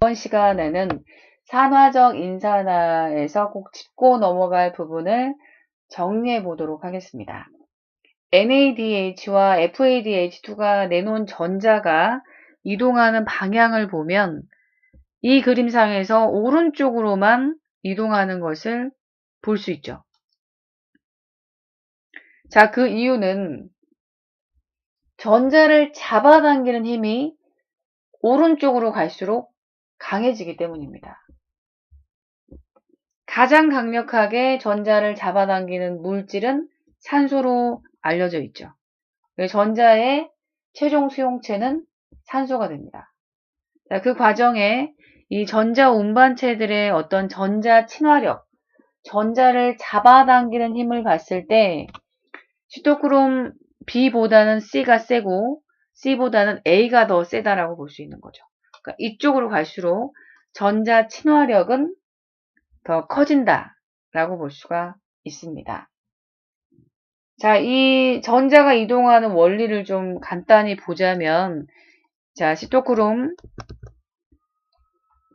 이번 시간에는 산화적 인산화에서 꼭 짚고 넘어갈 부분을 정리해 보도록 하겠습니다. NADH와 FADH2가 내놓은 전자가 이동하는 방향을 보면 이 그림상에서 오른쪽으로만 이동하는 것을 볼 수 있죠. 자, 그 이유는 전자를 잡아당기는 힘이 오른쪽으로 갈수록 강해지기 때문입니다. 가장 강력하게 전자를 잡아당기는 물질은 산소로 알려져 있죠. 전자의 최종 수용체는 산소가 됩니다. 그 과정에 이 전자 운반체들의 어떤 전자 친화력, 전자를 잡아당기는 힘을 봤을 때 시토크롬 B보다는 C가 세고 C보다는 A가 더 세다라고 볼 수 있는 거죠. 그러니까 이쪽으로 갈수록 전자 친화력은 더 커진다라고 볼 수가 있습니다. 자, 이 전자가 이동하는 원리를 좀 간단히 보자면, 자, 시토크롬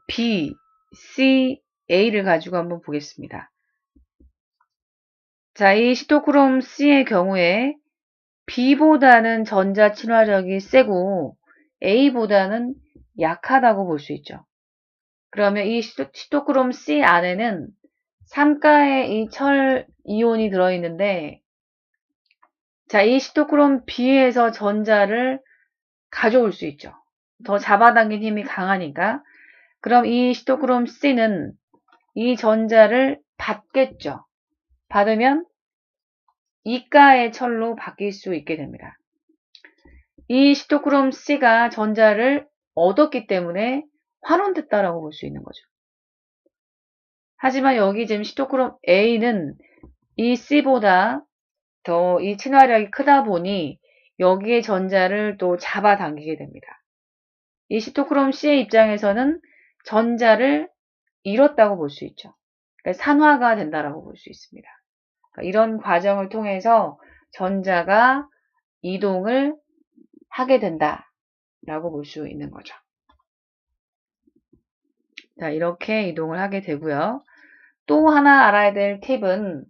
B, C, A를 가지고 한번 보겠습니다. 자, 이 시토크롬 C의 경우에 B보다는 전자 친화력이 세고 A보다는 약하다고 볼 수 있죠. 그러면 이 시토크롬 C 안에는 3가의 이 철 이온이 들어있는데, 자, 이 시토크롬 B에서 전자를 가져올 수 있죠. 더 잡아당긴 힘이 강하니까. 그럼 이 시토크롬 C는 이 전자를 받겠죠. 받으면 2가의 철로 바뀔 수 있게 됩니다. 이 시토크롬 C가 전자를 얻었기 때문에 환원됐다라고 볼 수 있는 거죠. 하지만 여기 지금 시토크롬 A는 이 C보다 더 이 친화력이 크다 보니 여기에 전자를 또 잡아당기게 됩니다. 이 시토크롬 C의 입장에서는 전자를 잃었다고 볼 수 있죠. 그러니까 산화가 된다라고 볼 수 있습니다. 그러니까 이런 과정을 통해서 전자가 이동을 하게 된다라고 볼 수 있는 거죠. 자, 이렇게 이동을 하게 되고요. 또 하나 알아야 될 팁은,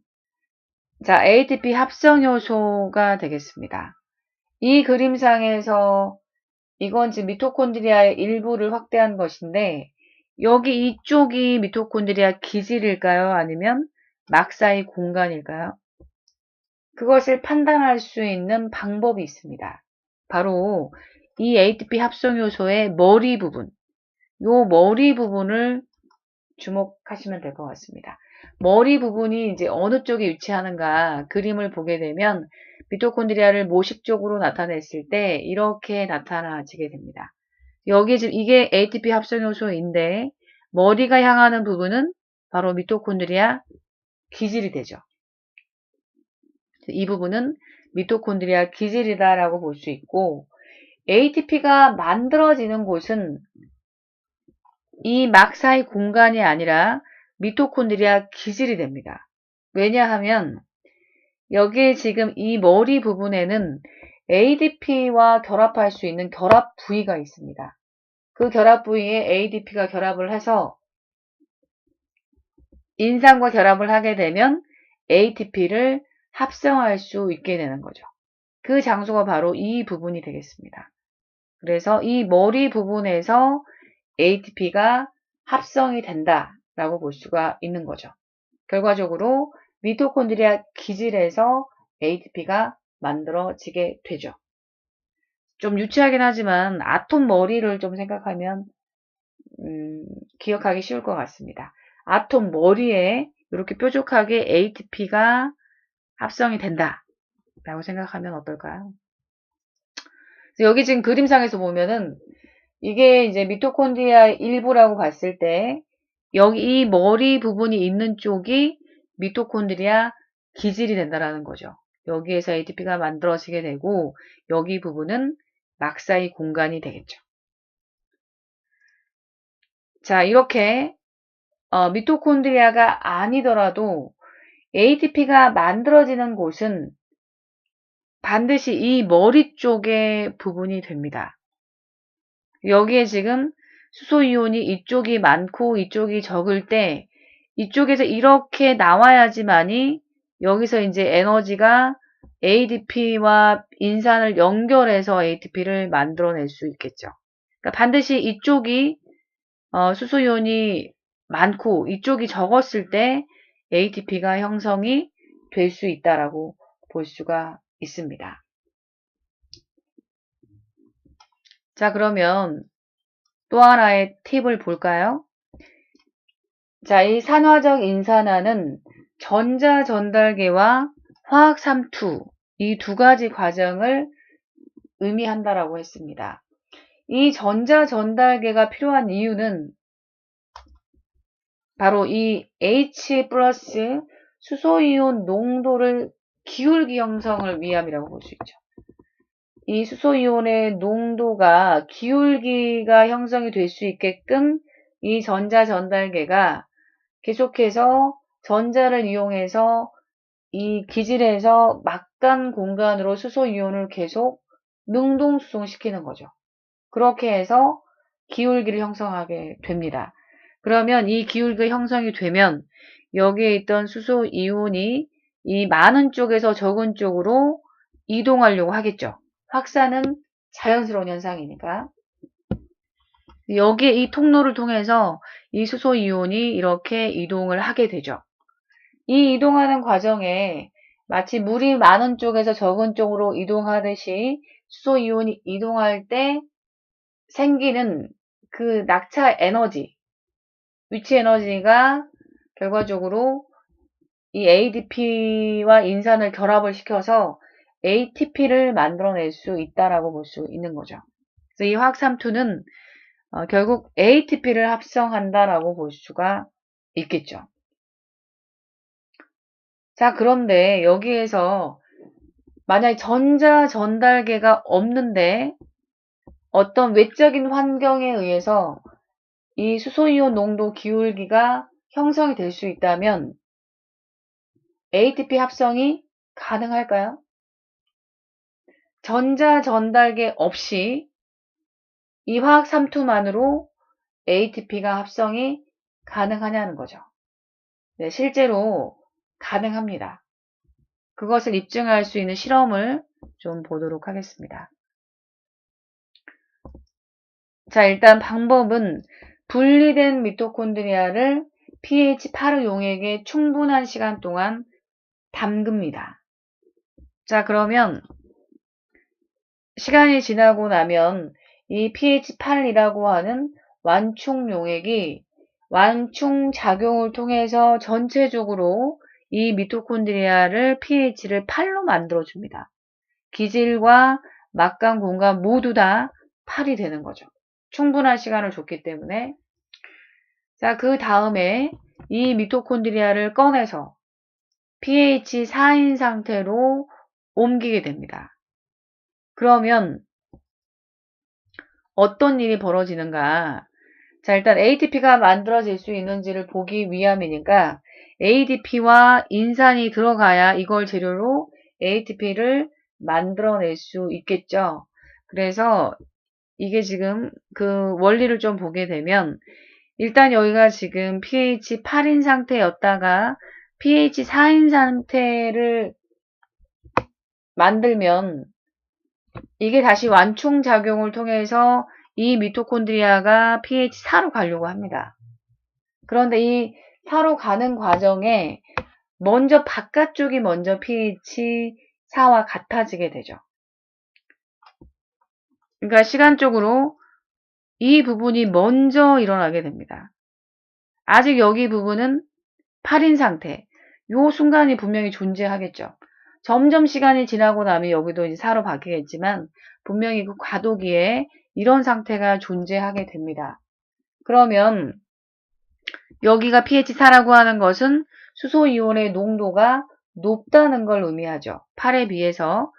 자, ATP 합성 요소가 되겠습니다. 이 그림상에서 이건 지금 미토콘드리아의 일부를 확대한 것인데, 여기 이쪽이 미토콘드리아 기질일까요? 아니면 막사의 공간일까요? 그것을 판단할 수 있는 방법이 있습니다. 바로 이 ATP 합성 요소의 머리 부분, 요 머리 부분을 주목하시면 될 것 같습니다. 머리 부분이 이제 어느 쪽에 위치하는가 그림을 보게 되면 미토콘드리아를 모식적으로 나타냈을 때 이렇게 나타나지게 됩니다. 여기 지금 이게 ATP 합성 요소인데 머리가 향하는 부분은 바로 미토콘드리아 기질이 되죠. 이 부분은 미토콘드리아 기질이다라고 볼 수 있고, ATP가 만들어지는 곳은 이 막사의 공간이 아니라 미토콘드리아 기질이 됩니다. 왜냐하면 여기에 지금 이 머리 부분에는 ADP와 결합할 수 있는 결합 부위가 있습니다. 그 결합 부위에 ADP가 결합을 해서 인산과 결합을 하게 되면 ATP를 합성할 수 있게 되는 거죠. 그 장소가 바로 이 부분이 되겠습니다. 그래서 이 머리 부분에서 ATP가 합성이 된다라고 볼 수가 있는 거죠. 결과적으로 미토콘드리아 기질에서 ATP가 만들어지게 되죠. 좀 유치하긴 하지만 아톰 머리를 좀 생각하면 기억하기 쉬울 것 같습니다. 아톰 머리에 이렇게 뾰족하게 ATP가 합성이 된다라고 생각하면 어떨까요? 여기 지금 그림상에서 보면은 이게 이제 미토콘드리아 일부라고 봤을 때 여기 이 머리 부분이 있는 쪽이 미토콘드리아 기질이 된다라는 거죠. 여기에서 ATP가 만들어지게 되고 여기 부분은 막사의 공간이 되겠죠. 자, 이렇게 미토콘드리아가 아니더라도 ATP가 만들어지는 곳은 반드시 이 머리 쪽의 부분이 됩니다. 여기에 지금 수소이온이 이쪽이 많고 이쪽이 적을 때 이쪽에서 이렇게 나와야지만이 여기서 이제 에너지가 ADP와 인산을 연결해서 ATP를 만들어낼 수 있겠죠. 그러니까 반드시 이쪽이 수소이온이 많고 이쪽이 적었을 때 ATP가 형성이 될 수 있다라고 볼 수가 있습니다. 자, 그러면 또 하나의 팁을 볼까요? 자, 이 산화적 인산화는 전자전달계와 화학삼투 이 두 가지 과정을 의미한다라고 했습니다. 이 전자전달계가 필요한 이유는 바로 이 H 플러스 수소이온 농도를 기울기 형성을 위함이라고 볼 수 있죠. 이 수소이온의 농도가 기울기가 형성이 될 수 있게끔 이 전자전달계가 계속해서 전자를 이용해서 이 기질에서 막간 공간으로 수소이온을 계속 능동수송시키는 거죠. 그렇게 해서 기울기를 형성하게 됩니다. 그러면 이 기울기가 형성이 되면 여기에 있던 수소이온이 이 많은 쪽에서 적은 쪽으로 이동하려고 하겠죠. 확산은 자연스러운 현상이니까. 여기에 이 통로를 통해서 이 수소이온이 이렇게 이동을 하게 되죠. 이 이동하는 과정에 마치 물이 많은 쪽에서 적은 쪽으로 이동하듯이 수소이온이 이동할 때 생기는 그 낙차 에너지, 위치 에너지가 결과적으로 이 ADP와 인산을 결합을 시켜서 ATP를 만들어낼 수 있다라고 볼 수 있는 거죠. 그래서 이 화학삼투는 결국 ATP를 합성한다라고 볼 수가 있겠죠. 자, 그런데 여기에서 만약에 전자전달계가 없는데 어떤 외적인 환경에 의해서 이 수소이온 농도 기울기가 형성이 될 수 있다면 ATP 합성이 가능할까요? 전자전달계 없이 이 화학삼투만으로 ATP가 합성이 가능하냐는 거죠. 네, 실제로 가능합니다. 그것을 입증할 수 있는 실험을 좀 보도록 하겠습니다. 자, 일단 방법은 분리된 미토콘드리아를 pH 8의 용액에 충분한 시간 동안 담급니다. 자, 그러면 시간이 지나고 나면 이 pH 8이라고 하는 완충 용액이 완충 작용을 통해서 전체적으로 이 미토콘드리아를 pH를 8로 만들어줍니다. 기질과 막간 공간 모두 다 8이 되는 거죠. 충분한 시간을 줬기 때문에. 자, 그 다음에 이 미토콘드리아를 꺼내서 pH 4인 상태로 옮기게 됩니다. 그러면 어떤 일이 벌어지는가? 자, 일단 ATP가 만들어질 수 있는지를 보기 위함이니까 ADP와 인산이 들어가야 이걸 재료로 ATP를 만들어낼 수 있겠죠. 그래서 이게 지금 그 원리를 좀 보게 되면 일단 여기가 지금 pH 8인 상태였다가 pH 4인 상태를 만들면 이게 다시 완충작용을 통해서 이 미토콘드리아가 pH 4로 가려고 합니다. 그런데 이 4로 가는 과정에 먼저 바깥쪽이 먼저 pH 4와 같아지게 되죠. 그러니까 시간적으로 이 부분이 먼저 일어나게 됩니다. 아직 여기 부분은 8인 상태. 요 순간이 분명히 존재하겠죠. 점점 시간이 지나고 나면 여기도 이제 4로 바뀌겠지만 분명히 그 과도기에 이런 상태가 존재하게 됩니다. 그러면 여기가 pH 4라고 하는 것은 수소이온의 농도가 높다는 걸 의미하죠. 8에 비해서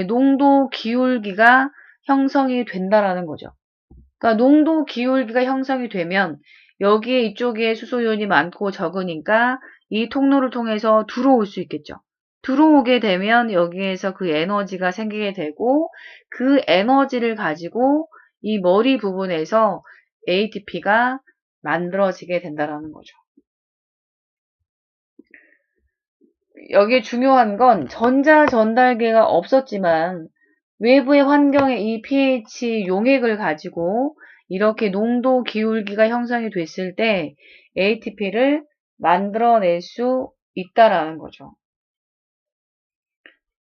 농도 기울기가 형성이 된다라는 거죠. 그러니까 농도 기울기가 형성이 되면 여기에 이쪽에 수소이온이 많고 적으니까 이 통로를 통해서 들어올 수 있겠죠. 들어오게 되면 여기에서 그 에너지가 생기게 되고 그 에너지를 가지고 이 머리 부분에서 ATP가 만들어지게 된다라는 거죠. 여기에 중요한 건 전자 전달계가 없었지만 외부의 환경에 이 pH 용액을 가지고 이렇게 농도 기울기가 형성이 됐을 때 ATP를 만들어낼 수 있다라는 거죠.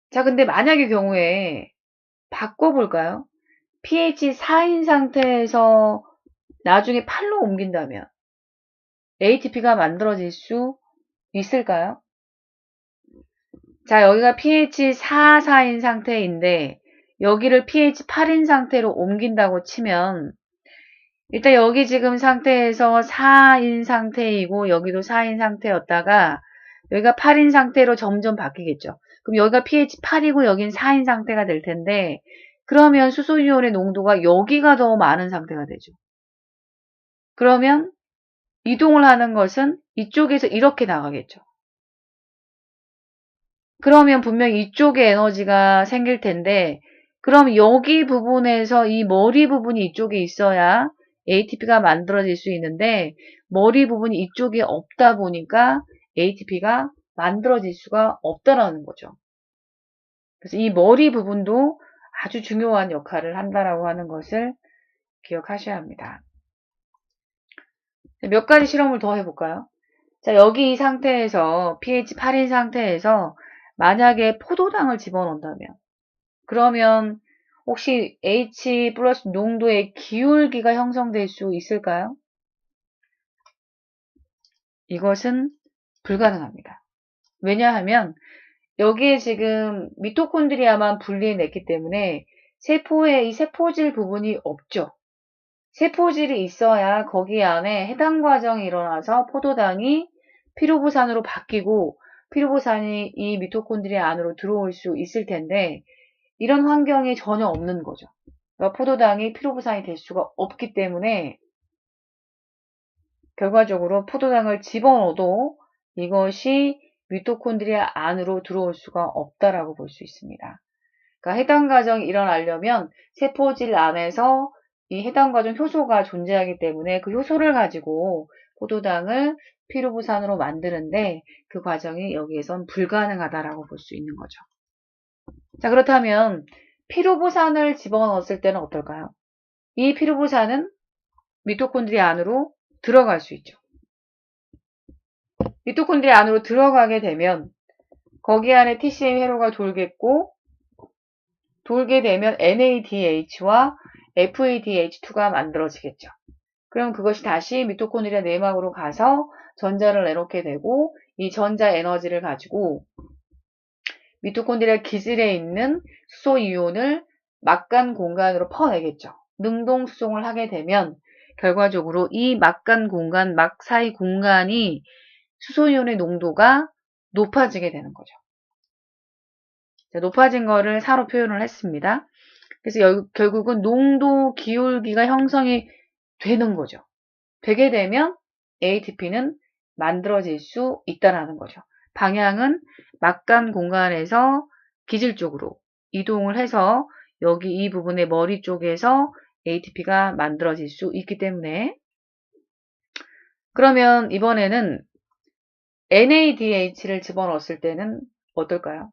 자, 근데 만약의 경우에 바꿔볼까요? pH 4인 상태에서 나중에 8로 옮긴다면 ATP가 만들어질 수 있을까요? 자, 여기가 pH 4인 상태인데 여기를 pH 8인 상태로 옮긴다고 치면 일단 여기 지금 상태에서 4인 상태이고 여기도 4인 상태였다가 여기가 8인 상태로 점점 바뀌겠죠. 그럼 여기가 pH 8이고 여긴 4인 상태가 될 텐데 그러면 수소이온의 농도가 여기가 더 많은 상태가 되죠. 그러면 이동을 하는 것은 이쪽에서 이렇게 나가겠죠. 그러면 분명히 이쪽에 에너지가 생길 텐데 그럼 여기 부분에서 이 머리 부분이 이쪽에 있어야 ATP가 만들어질 수 있는데 머리 부분이 이쪽에 없다 보니까 ATP가 만들어질 수가 없다라는 거죠. 그래서 이 머리 부분도 아주 중요한 역할을 한다라고 하는 것을 기억하셔야 합니다. 몇 가지 실험을 더 해볼까요? 자, 여기 이 상태에서 pH 8인 상태에서 만약에 포도당을 집어넣는다면 그러면 혹시 H 플러스 농도의 기울기가 형성될 수 있을까요? 이것은 불가능합니다. 왜냐하면 여기에 지금 미토콘드리아만 분리해냈기 때문에 세포에 이 세포질 부분이 없죠. 세포질이 있어야 거기 안에 해당 과정이 일어나서 포도당이 피루부산으로 바뀌고 피루부산이 이 미토콘드리아 안으로 들어올 수 있을 텐데 이런 환경이 전혀 없는 거죠. 그러니까 포도당이 피루부산이 될 수가 없기 때문에 결과적으로 포도당을 집어넣어도 이것이 미토콘드리아 안으로 들어올 수가 없다라고 볼 수 있습니다. 그러니까 해당 과정이 일어나려면 세포질 안에서 이 해당 과정 효소가 존재하기 때문에 그 효소를 가지고 포도당을 피루부산으로 만드는데 그 과정이 여기에선 불가능하다라고 볼 수 있는 거죠. 자, 그렇다면 피루부산을 집어넣었을 때는 어떨까요? 이 피루부산은 미토콘드리아 안으로 들어갈 수 있죠. 미토콘드리아 안으로 들어가게 되면 거기 안에 TCM 회로가 돌겠고 돌게 되면 NADH와 FADH2가 만들어지겠죠. 그럼 그것이 다시 미토콘드리아 내막으로 가서 전자를 내놓게 되고 이 전자 에너지를 가지고 미토콘드리아 기질에 있는 수소 이온을 막간 공간으로 퍼내겠죠. 능동 수송을 하게 되면 결과적으로 이 막간 공간, 막 사이 공간이 수소 이온의 농도가 높아지게 되는 거죠. 자, 높아진 거를 사로 표현을 했습니다. 그래서 결국은 농도 기울기가 형성이 되는 거죠. 되게 되면 ATP는 만들어질 수 있다는 거죠. 방향은 막간 공간에서 기질 쪽으로 이동을 해서 여기 이 부분의 머리 쪽에서 ATP가 만들어질 수 있기 때문에 그러면 이번에는 NADH를 집어넣었을 때는 어떨까요?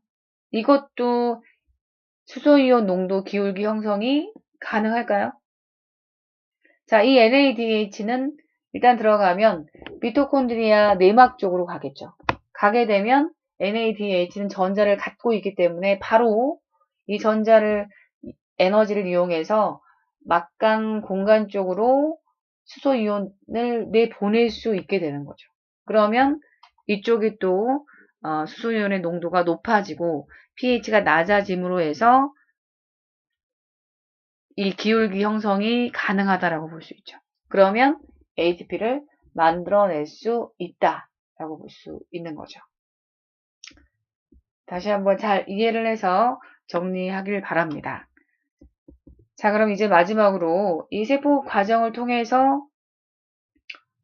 이것도 수소이온 농도 기울기 형성이 가능할까요? 자, 이 NADH는 일단 들어가면 미토콘드리아 내막 쪽으로 가겠죠. 가게 되면 NADH는 전자를 갖고 있기 때문에 바로 이 전자를 에너지를 이용해서 막간 공간 쪽으로 수소이온을 내보낼 수 있게 되는 거죠. 그러면 이쪽이 또 수소이온의 농도가 높아지고 pH가 낮아짐으로 해서 이 기울기 형성이 가능하다라고 볼 수 있죠. 그러면 ATP를 만들어낼 수 있다라고 볼 수 있는 거죠. 다시 한번 잘 이해를 해서 정리하길 바랍니다. 자, 그럼 이제 마지막으로 이 세포 과정을 통해서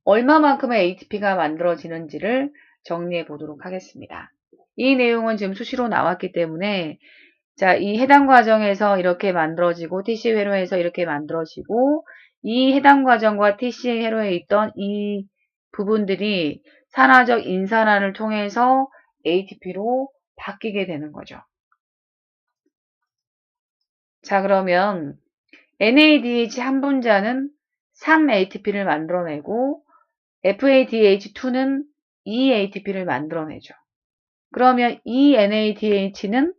얼마만큼의 ATP가 만들어지는지를 정리해 보도록 하겠습니다. 이 내용은 지금 수시로 나왔기 때문에 자, 이 해당 과정에서 이렇게 만들어지고 TC 회로에서 이렇게 만들어지고 이 해당 과정과 TCA 회로에 있던 이 부분들이 산화적 인산화를 통해서 ATP로 바뀌게 되는 거죠. 자, 그러면 NADH 한 분자는 3ATP를 만들어내고 FADH2는 2ATP를 만들어내죠. 그러면 이 NADH는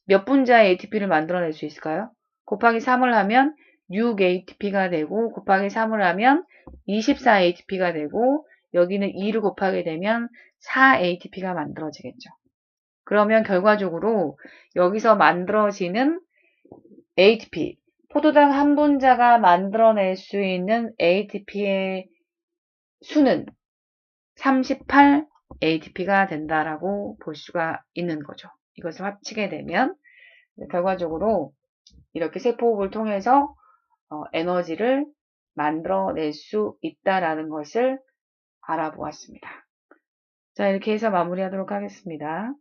몇 분자의 ATP를 만들어낼 수 있을까요? 곱하기 3을 하면 6ATP가 되고 곱하기 3을 하면 24ATP가 되고 여기는 2를 곱하게 되면 4ATP가 만들어지겠죠. 그러면 결과적으로 여기서 만들어지는 ATP, 포도당 한 분자가 만들어낼 수 있는 ATP의 수는 38ATP가 된다라고 볼 수가 있는 거죠. 이것을 합치게 되면 결과적으로 이렇게 세포호흡을 통해서 에너지를 만들어낼 수 있다라는 것을 알아보았습니다. 자, 이렇게 해서 마무리하도록 하겠습니다.